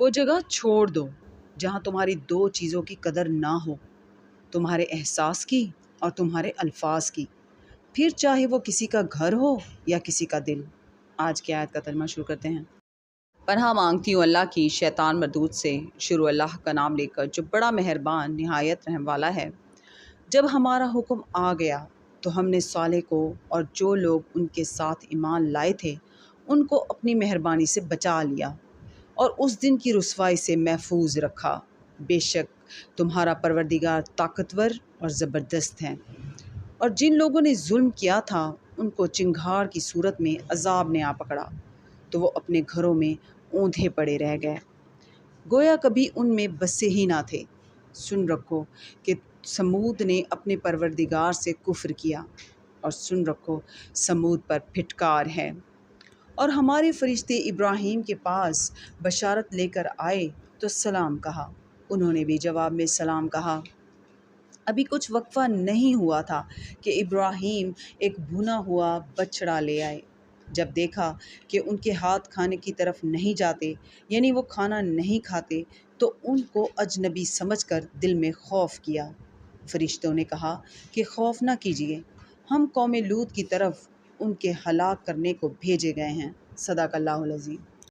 وہ جگہ چھوڑ دو جہاں تمہاری دو چیزوں کی قدر نہ ہو، تمہارے احساس کی اور تمہارے الفاظ کی، پھر چاہے وہ کسی کا گھر ہو یا کسی کا دل۔ آج کی آیت کا ترجمہ شروع کرتے ہیں۔ پناہ مانگتی ہوں اللہ کی شیطان مردود سے۔ شروع اللہ کا نام لے کر جو بڑا مہربان نہایت رحم والا ہے۔ جب ہمارا حکم آ گیا تو ہم نے صالح کو اور جو لوگ ان کے ساتھ ایمان لائے تھے ان کو اپنی مہربانی سے بچا لیا اور اس دن کی رسوائی سے محفوظ رکھا۔ بے شک تمہارا پروردگار طاقتور اور زبردست ہے۔ اور جن لوگوں نے ظلم کیا تھا ان کو چنگھاڑ کی صورت میں عذاب نے آ پکڑا تو وہ اپنے گھروں میں اوندھے پڑے رہ گئے، گویا کبھی ان میں بسے ہی نہ تھے۔ سن رکھو کہ سمود نے اپنے پروردگار سے کفر کیا، اور سن رکھو سمود پر پھٹکار ہے۔ اور ہمارے فرشتے ابراہیم کے پاس بشارت لے کر آئے تو سلام کہا، انہوں نے بھی جواب میں سلام کہا۔ ابھی کچھ وقفہ نہیں ہوا تھا کہ ابراہیم ایک بھنا ہوا بچڑا لے آئے۔ جب دیکھا کہ ان کے ہاتھ کھانے کی طرف نہیں جاتے، یعنی وہ کھانا نہیں کھاتے، تو ان کو اجنبی سمجھ کر دل میں خوف کیا۔ فرشتوں نے کہا کہ خوف نہ کیجیے، ہم قوم لوط کی طرف ان کے ہلاک کرنے کو بھیجے گئے ہیں۔ صدق اللہ العظیم۔